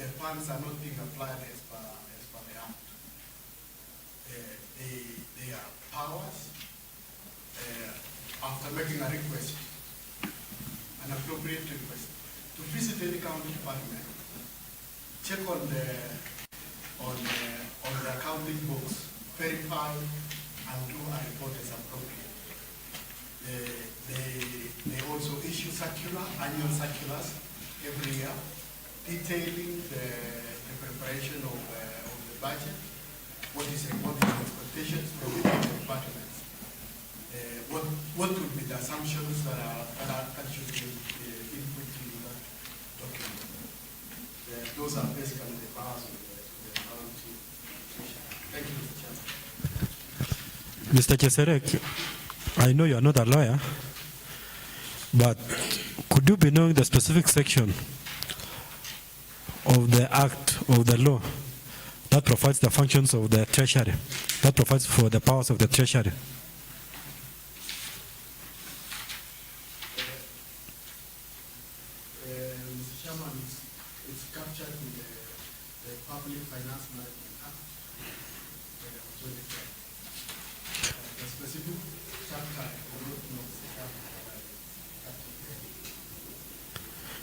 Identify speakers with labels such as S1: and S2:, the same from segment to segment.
S1: the funds are not being applied as per the Act. They are powers after making a request, an appropriate request, to visit any county department, check on the accounting books, verify, and do a report as appropriate. They also issue annual circulars every year, detailing the preparation of the budget, what is the expectations from the departments, what would be the assumptions that should be input in that document. Those are basically the powers of the county. Thank you, Mr. Chairman.
S2: Mr. Cheserek, I know you are not a lawyer, but could you be knowing the specific section of the Act, of the law, that provides the functions of the Treasury, that provides for the powers of the Treasury?
S1: Mr. Chairman, it's captured in the Public Finance Management Act of 2010. The specific chapter,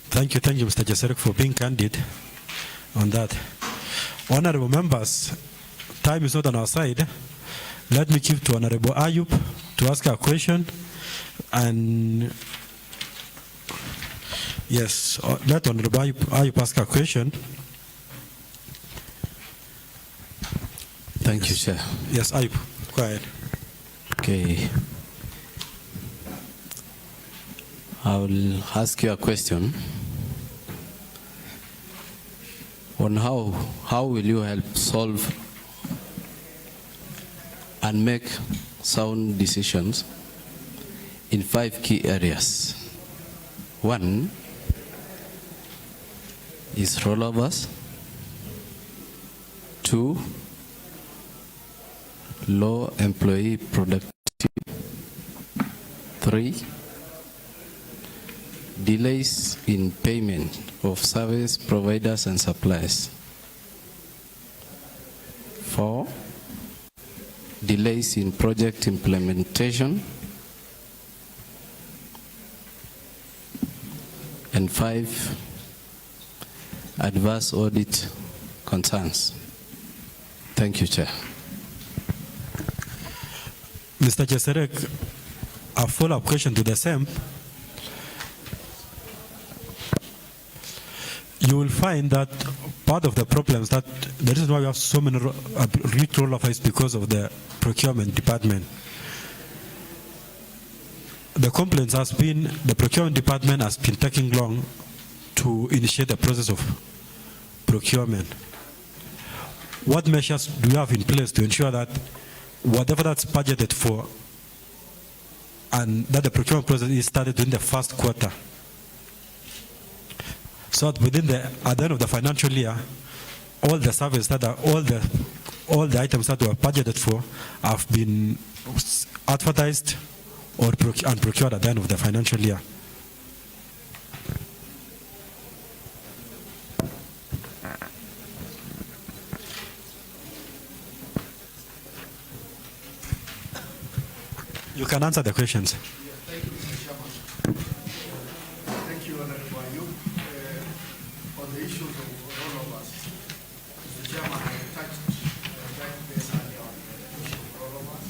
S2: Thank you, Mr. Cheserek, for being candid on that. Honorable members, time is not on our side. Let me give to Honorable Ayub to ask a question. And yes, let Honorable Ayub ask a question.
S3: Thank you, Chair.
S2: Yes, Ayub, go ahead.
S3: Okay. I will ask you a question on how will you help solve and make sound decisions in 5 key areas. 1 is rollovers. 2, low employee productivity. 3, delays in payment of service providers and suppliers. 4, delays in project implementation. And 5, adverse audit concerns. Thank you, Chair.
S2: Mr. Cheserek, a follow-up question to the same. You will find that part of the problems, that the reason why we have so many rollovers is because of the procurement department. The complaints has been the procurement department has been taking long to initiate the process of procurement. What measures do you have in place to ensure that whatever that's budgeted for and that the procurement process is started during the first quarter, so that within at the end of the financial year, all the services that are all the items that were budgeted for have been advertised and procured at the end of the financial year? You can answer the questions.
S1: Thank you, Mr. Chairman. Thank you, Honorable Ayub. On the issues of all of us, Mr. Chairman, I touched base earlier on the issue of all of us.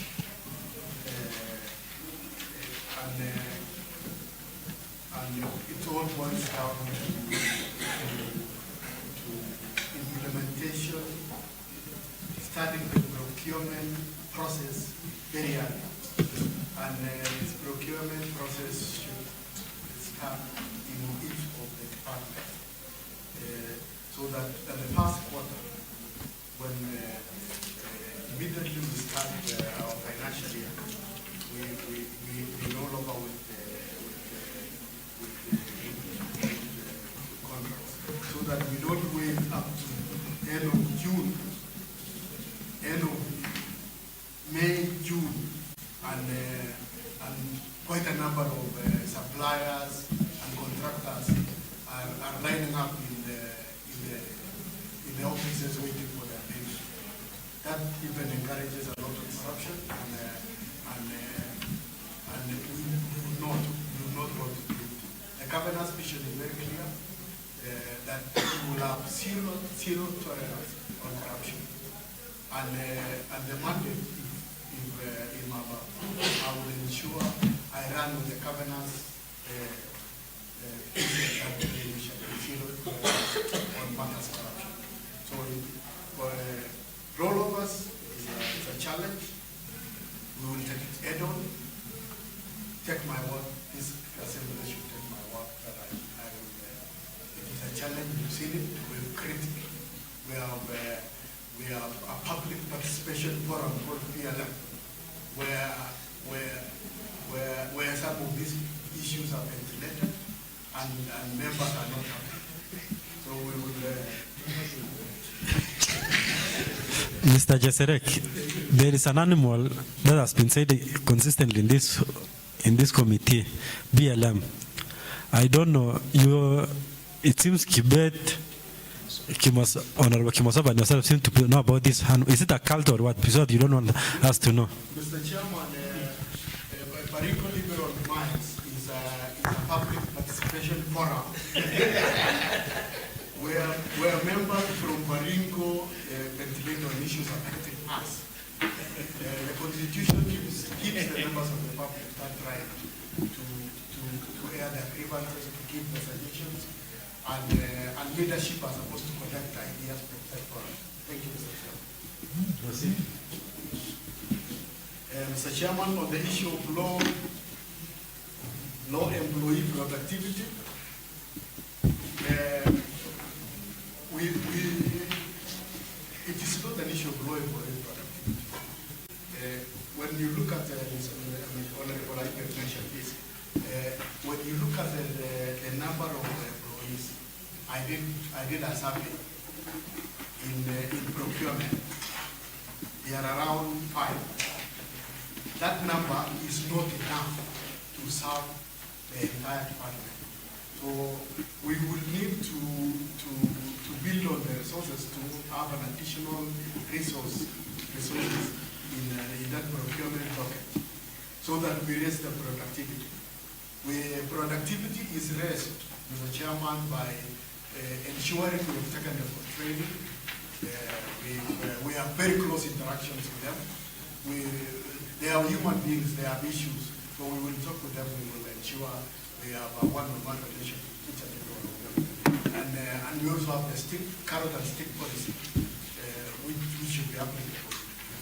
S1: And it all boils down to implementation, starting the procurement process very early. And this procurement process should start in each of the departments. So that the first quarter, when immediately we start our financial year, we roll over with the contracts. So that we don't wait up to end of June, end of May, June, and quite a number of suppliers and contractors are lining up in the that even encourages a lot of corruption, and we do not want to do it. The governor's vision is very clear, that we will have zero tolerance on corruption. And the mandate in Maba, I will ensure I run with the governor's vision that we shall be zero tolerance on matters of corruption. So for all of us, it's a challenge. We will take it head on. Take my word. This assembly should take my word that I will. It is a challenge. We've seen it. We're critical. We have a public participation forum called PLM, where some of these issues are ventilated and members are not happy. So we will.
S2: Mr. Cheserek, there is an animal that has been said consistently in this committee, BLM. I don't know, it seems Kibet, Honorable Kimosaba and yourself seem to know about this. Is it a cult or what? Because you don't want us to know.
S1: Mr. Chairman, Baringo Liberal Minds is a public participation forum where members from Baringo ventilate on issues affecting us. The Constitution gives the members of the public that right to air their grievances, to give their suggestions, and leadership are supposed to collect ideas from that forum. Thank you, Mr. Chairman. Mr. Chairman, on the issue of law employee productivity, it is not an issue of law employee productivity. When you look at Honorable, I mentioned this, when you look at the number of employees, I did a survey in procurement. They are around 5. That number is not enough to serve the entire department. So we will need to build on the resources to have an additional resources in that procurement bucket, so that we raise the productivity. Productivity is raised, Mr. Chairman, by ensuring we've taken them for training. We have very close interactions with them. They are human beings, they have issues, so we will talk with them, we will ensure we have a one-on-one relationship with each and every one of them. And we also have the carrot and stick policy, which should be applicable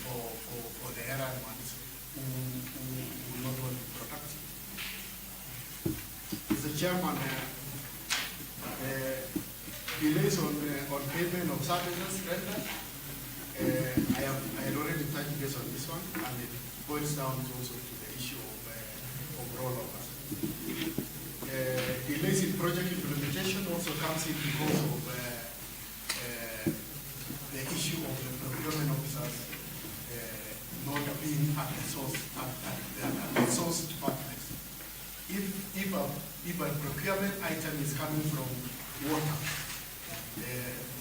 S1: for the errand ones who will not want to be productive. Mr. Chairman, delays on payment of services rendered, I had already touched base on this one, and it boils down also to the issue of rollovers. Delays in project implementation also comes in because of the issue of the procurement officers not being at the source departments. If a procurement item is coming from water,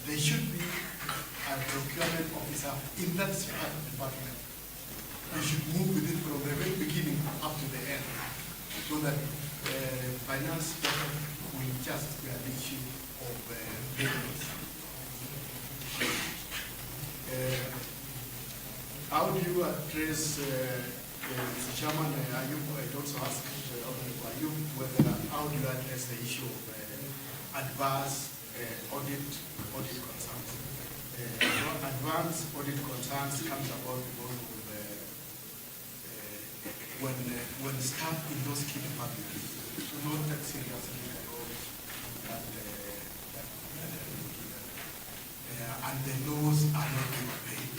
S1: there should be a procurement officer in that department. We should move with it from the very beginning up to the end, so that finance will just be an issue of business. How do you address, Mr. Chairman, Ayub, I'd also ask Ayub whether, how do you address the issue of adverse audit concerns? Advanced audit concerns comes about because of when staff in those key departments do not take seriously the role and the laws are not being obeyed.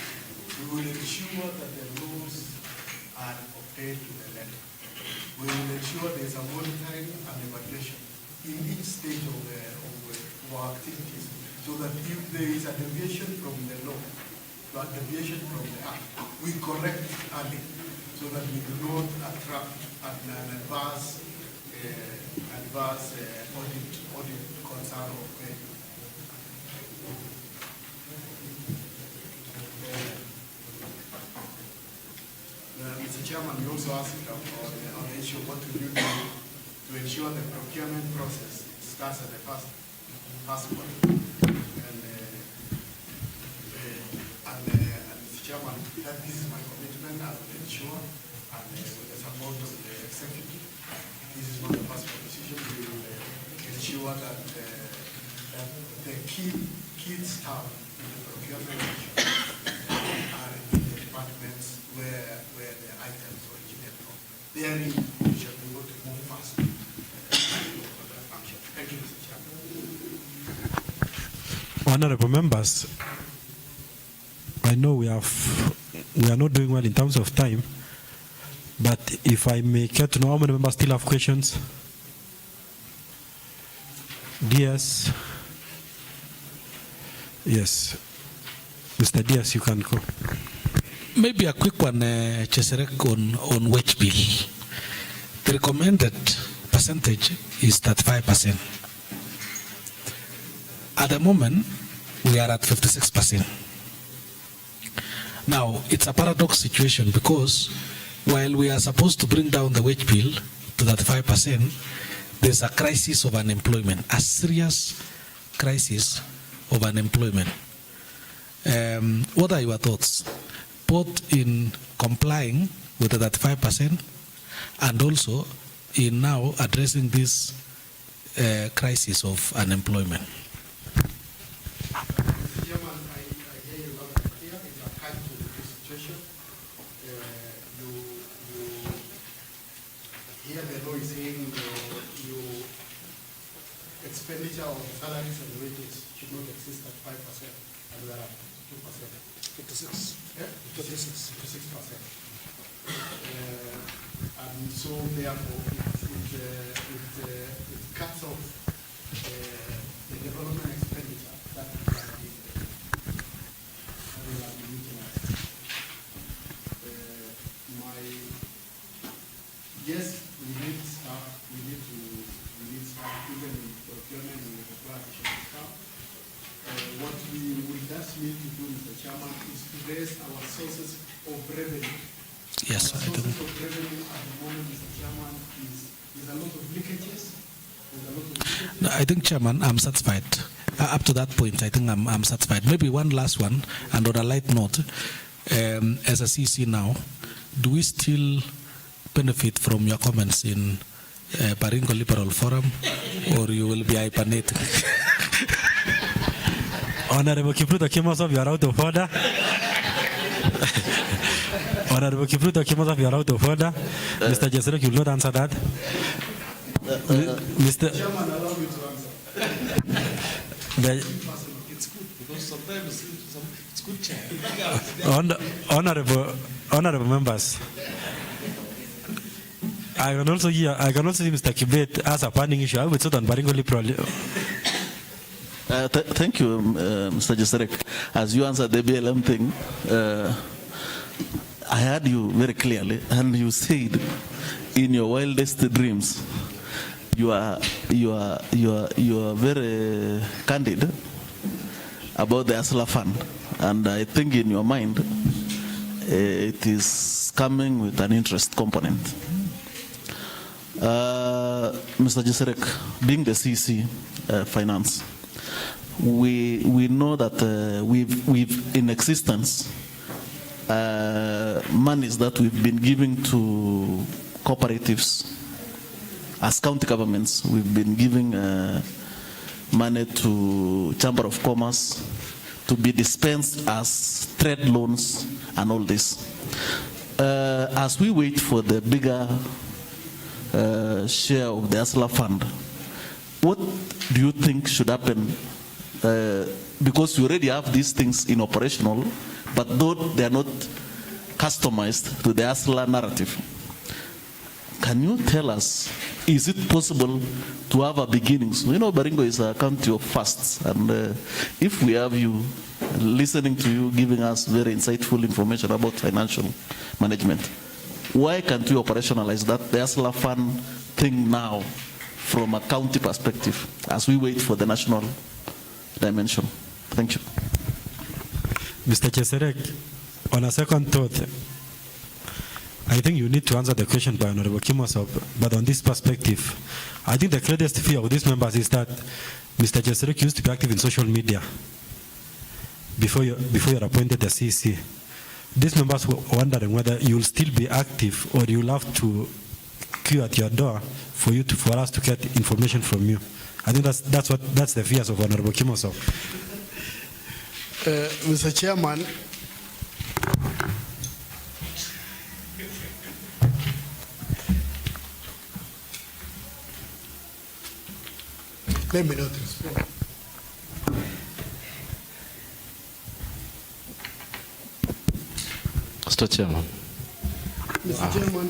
S1: We will ensure that the laws are obeyed to the letter. We will ensure there is a monitoring and evaluation in each stage of our activities, so that if there is a deviation from the law, a deviation from the act, we correct it early, so that we do not attract an adverse audit concern or you also asked on the issue, what do you do to ensure the procurement process starts at the first point? And Mr. Chairman, that this is my commitment, I will ensure, and with the support of the executive, this is not the first decision. We will ensure that the key staff in the procurement are in the departments where the items originate from. Therein, we shall be able to move fast for that function. Thank you, Mr. Chairman.
S2: Honorable members, I know we are not doing well in terms of time, but if I may get to know how many members still have questions. Diaz. Yes. Mr. Diaz, you can go.
S4: Maybe a quick one, Cheserek, on wage bill. The recommended percentage is 35%. At the moment, we are at 56%. Now, it's a paradox situation because while we are supposed to bring down the wage bill to 35%, there's a crisis of unemployment, a serious crisis of unemployment. What are your thoughts, both in complying with the 35% and also in now addressing this crisis of unemployment?
S1: Expenditure of salaries and wages should not exist at 5%, and we are at 2%. 56. Yeah? 56%. And so therefore it cuts off the development expenditure that we are utilized. Yes, we need staff, we need staff, even in procurement, we require additional staff. What we will just need to do, Mr. Chairman, is to raise our sources of revenue.
S4: Yes,
S1: our sources of revenue at the moment, Mr. Chairman, is a lot of leakages.
S4: No, I think, Chairman, I'm satisfied. Up to that point, I think I'm satisfied. Maybe one last one, and on a light note, as a CEC now, do we still benefit from your comments in Baringo Liberal Forum, or you will be hypernating?
S2: Honorable Kipruto Kimosov, you are out of order. Honorable Kipruto Kimosov, you are out of order. Mr. Cheserek, you will not answer that. Mr.
S1: Chairman, allow me to answer. It's good, because sometimes it's good, Chair.
S2: Honorable members, I can also see Mr. Kibet as a planning issue. I would sit on Baringo Liberal.
S5: Thank you, Mr. Cheserek. As you answered the BLM thing, I heard you very clearly, and you said in your wildest dreams, you are very candid about the Asla Fund, and I think in your mind it is coming with an interest component. Mr. Cheserek, being the CEC Finance, we know that we've in existence monies that we've been giving to cooperatives as county governments. We've been giving money to Chamber of Commerce to be dispensed as trade loans and all this. As we wait for the bigger share of the Asla Fund, what do you think should happen? Because we already have these things in operational, but though they are not customized to the Asla narrative. Can you tell us, is it possible to have a beginnings? You know, Baringo is a county of fasts, and if we have you listening to you, giving us very insightful information about financial management, why can't we operationalize that, the Asla Fund thing now, from a county perspective, as we wait for the national dimension? Thank you.
S2: Mr. Cheserek, on a second thought, I think you need to answer the question by Honorable Kimosop, but on this perspective, I think the greatest fear of these members is that Mr. Cheserek used to be active in social media before you're appointed the CEC. These members were wondering whether you'll still be active or you'll have to queue at your door for us to get information from you. I think that's the fears of Honorable Kimosop.
S1: Mr. Chairman, let me not respond.
S3: Mr. Chairman.
S1: Mr. Chairman,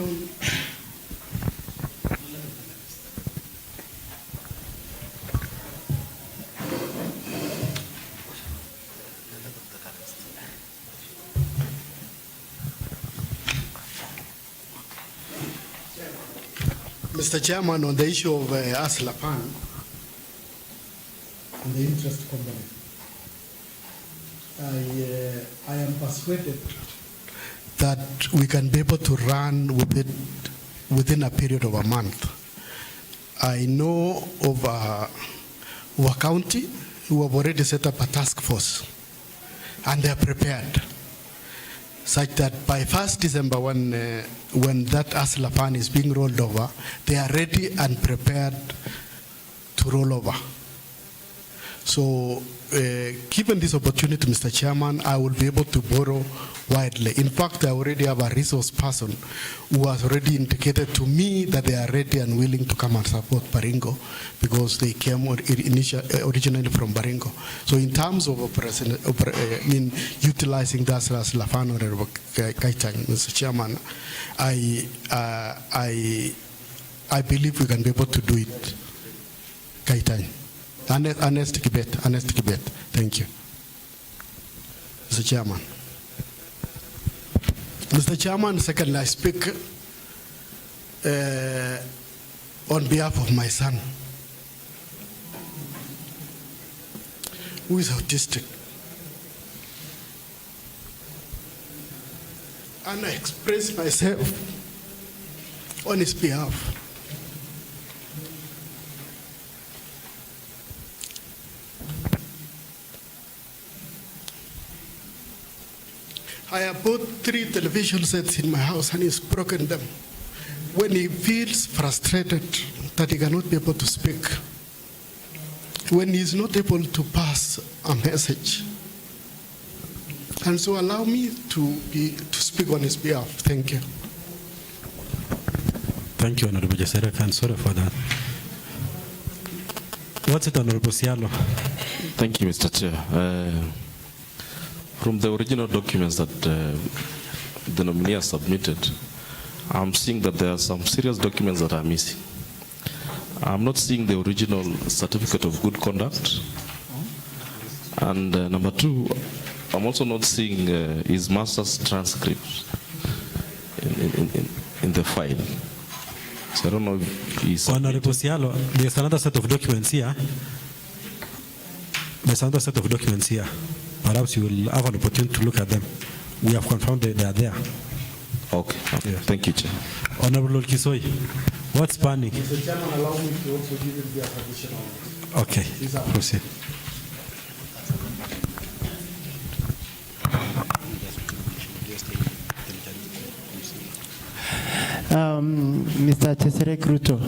S1: Mr. Chairman, on the issue of Aslapan and the interest component, I am persuaded that we can be able to run with it within a period of a month. I know of our county who have already set up a task force, and they are prepared, such that by 1st December, when that ASLA fund is being rolled over, they are ready and prepared to roll over. So, given this opportunity, Mr. Chairman, I will be able to borrow widely. In fact, I already have a resource person who has already indicated to me that they are ready and willing to come and support Baringo, because they came originally from Baringo. So in terms of utilizing that as Lafano or Kaitang, Mr. Chairman, I believe we can be able to do it. Kaitang. Honest debate. Thank you. Mr. Chairman. Mr. Chairman, secondly, I speak on behalf of my son, who is autistic. And I express myself on his behalf. I have bought 3 television sets in my house and he's broken them. When he feels frustrated that he cannot be able to speak, when he's not able to pass a message. And so allow me to speak on his behalf. Thank you.
S2: Thank you, Honorable Cheserek, and sorry for that. What's it, Honorable Sialo?
S6: Thank you, Mr. Chair. From the original documents that the nominee has submitted, I'm seeing that there are some serious documents that are missing. I'm not seeing the original certificate of good conduct. And number 2, I'm also not seeing his master's transcript in the file. So I don't know if he's...
S2: Honorable Sialo, there's another set of documents here. Perhaps you will have an opportunity to look at them. We have confirmed that they are there.
S6: Okay.
S2: Yes.
S6: Thank you, Chair.
S2: Honorable Kisoi, what's planning?
S1: Mr. Chairman, allow me to also give him the additional.
S2: Okay, proceed.
S7: Mr. Cheserek Ruto,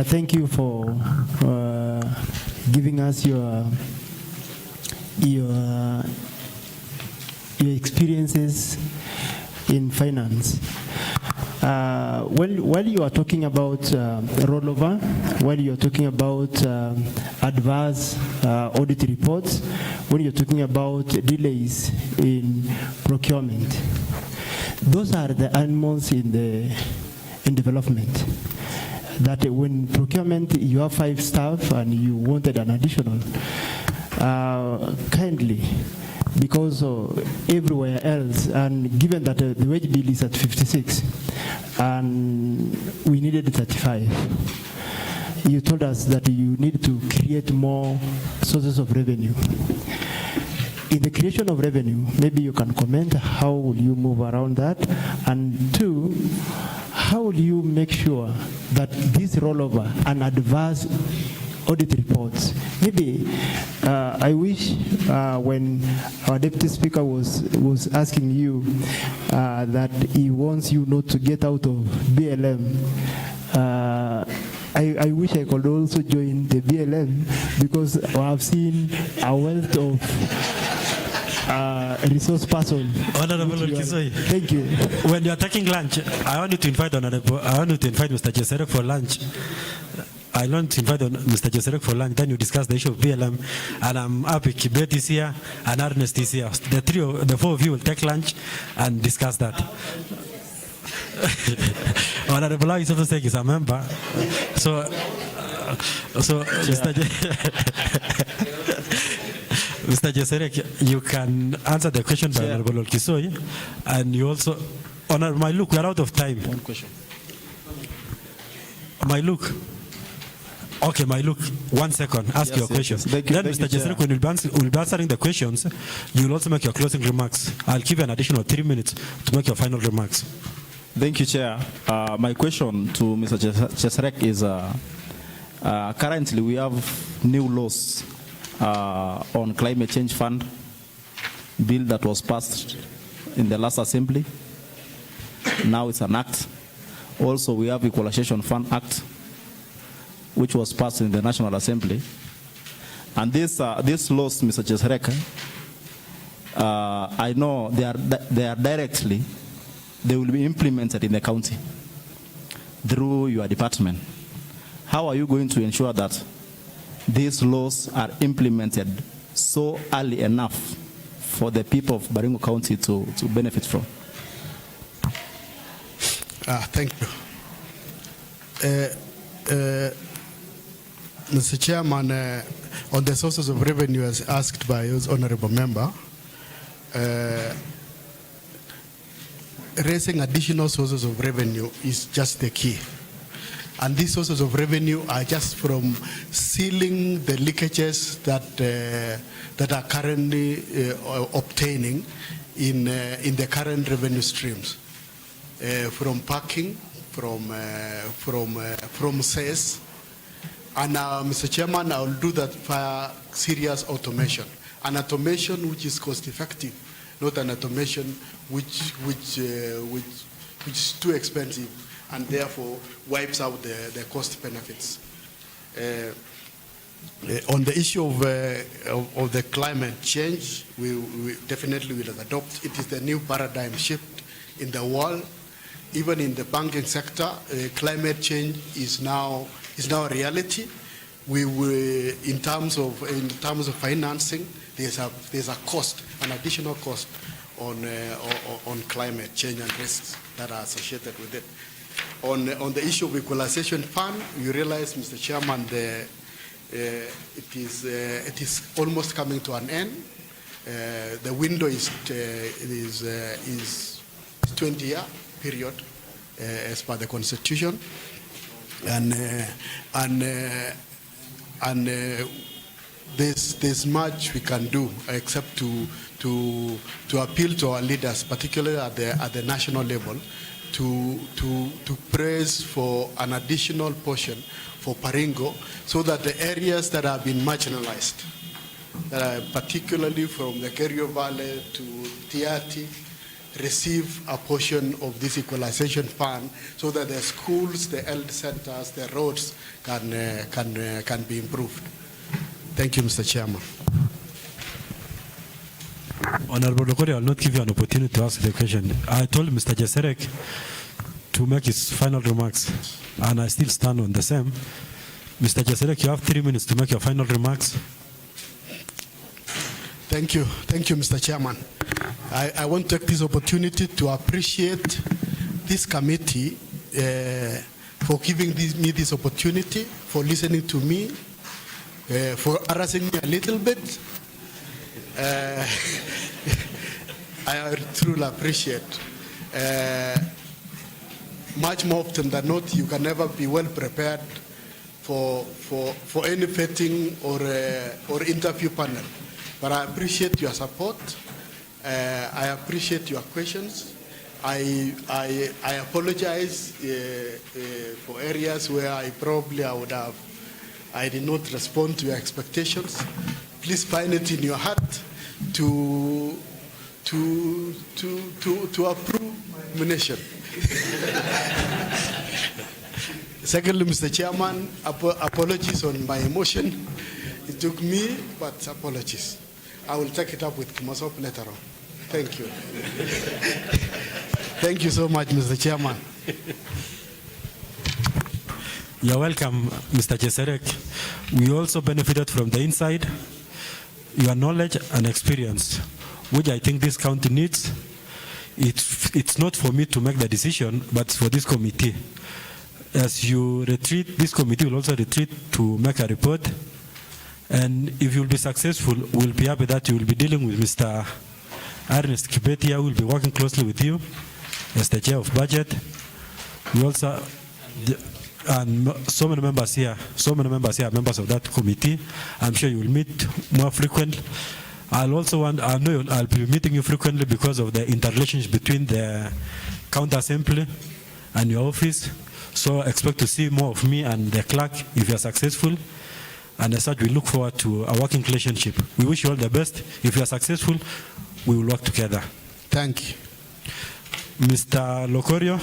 S7: thank you for giving us your experiences in finance. While you are talking about rollover, while you are talking about adverse audit reports, when you're talking about delays in procurement, those are the animals in development. That when procurement, you have 5 staff and you wanted an additional, kindly, because everywhere else, and given that the wage bill is at 56 and we needed 35, you told us that you need to create more sources of revenue. in the creation of revenue, maybe you can comment how will you move around that, and two, how will you make sure that this rollover and adverse audit reports, maybe I wish when our Deputy Speaker was asking you that he wants you not to get out of BLM, I wish I could also join the BLM, because I have seen a wealth of resource person.
S2: Honorable Kisii.
S7: Thank you.
S2: When you are taking lunch, I want you to invite Mr. Cheserek for lunch. I want to invite Mr. Cheserek for lunch. Then you discuss the issue of BLM, and I'm happy Kibet is here and Ernest is here. The four of you will take lunch and discuss that. Honorable is also saying he's a member. So Mr. Cheserek, you can answer the question by Honorable Kisii, and you also, Honorable Mailuk, we are out of time.
S4: One question.
S2: Mailuk. Okay, Mailuk, 1 second. Ask your questions.
S8: Thank you,
S2: Then,
S8: thank
S2: Mr.
S8: you,
S2: Cheserek, when you'll be answering the questions, you will also make your closing remarks. I'll give you an additional 3 minutes to make your final remarks.
S8: Thank you, Chair. My question to Mr. Cheserek is, currently we have new laws on climate change fund, bill that was passed in the last assembly. Now it's an act. Also, we have Equalization Fund Act, which was passed in the National Assembly. And these laws, Mr. Cheserek, I know they are directly, they will be implemented in the county through your department. How are you going to ensure that these laws are implemented so early enough for the people of Baringo County to benefit from?
S1: Thank you. Mr. Chairman, on the sources of revenue as asked by his honorable member, raising additional sources of revenue is just the key. And these sources of revenue are just from sealing the leakages that are currently obtaining in the current revenue streams, from parking, from sales. And Mr. Chairman, I will do that via serious automation, an automation which is cost effective, not an automation which is too expensive and therefore wipes out the cost benefits. On the issue of the climate change, we definitely will adopt. It is the new paradigm shift in the world. Even in the banking sector, climate change is now a reality. We will, in terms of financing, there's a cost, an additional cost on climate change and risks that are associated with it. On the issue of equalization fund, you realize, Mr. Chairman, it is almost coming to an end. The window is 20-year period as per the Constitution, and there's much we can do except to appeal to our leaders, particularly at the national level, to press for an additional portion for Baringo, so that the areas that have been marginalized, particularly from the Kericho Valley to Tiati, receive a portion of this equalization fund, so that the schools, the health centers, the roads can be improved. Thank you, Mr. Chairman.
S2: Honorable Lokori, I will not give you an opportunity to ask the question. I told Mr. Cheserek to make his final remarks, and I still stand on the same. Mr. Cheserek, you have 3 minutes to make your final remarks.
S1: Thank you, Mr. Chairman. I want to take this opportunity to appreciate this committee for giving me this opportunity, for listening to me, for harassing me a little bit. I truly appreciate. Much more often than not, you can never be well prepared for any vetting or interview panel. But I appreciate your support. I appreciate your questions. I apologize for areas where I did not respond to your expectations. Please find it in your heart to approve my nomination. Secondly, Mr. Chairman, apologies on my emotion. It took me, but apologies. I will take it up with Kimosop later on. Thank you. Thank you so much, Mr. Chairman.
S2: You're welcome, Mr. Cheserek. We also benefited from the inside, your knowledge and experience, which I think this county needs. It's not for me to make the decision, but for this committee. As you retreat, this committee will also retreat to make a report. And if you'll be successful, we'll be happy that you will be dealing with Mr. Ernest Kibeti. Will be working closely with you as the chair of budget. We also, and so many members here are members of that committee. I'm sure you will meet more frequently. I know I'll be meeting you frequently because of the interrelationship between the county assembly and your office. So expect to see more of me and the clerk if you are successful. And as such, we look forward to a working relationship. We wish you all the best. If you are successful, we will work together.
S1: Thank you.
S2: Mr. Lokorio,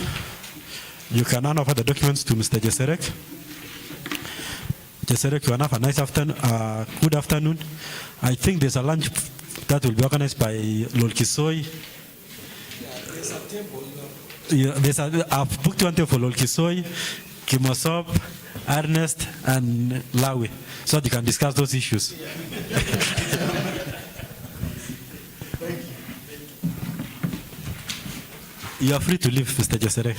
S2: you can hand over the documents to Mr. Cheserek. Cheserek, you have a nice afternoon. Good afternoon. I think there's a lunch that will be organized by Lolkisoi. There's a table. I've booked one table for Lolkisoi, Kimosop, Ernest, and Lawi, so they can discuss those issues. You are free to leave, Mr. Cheserek.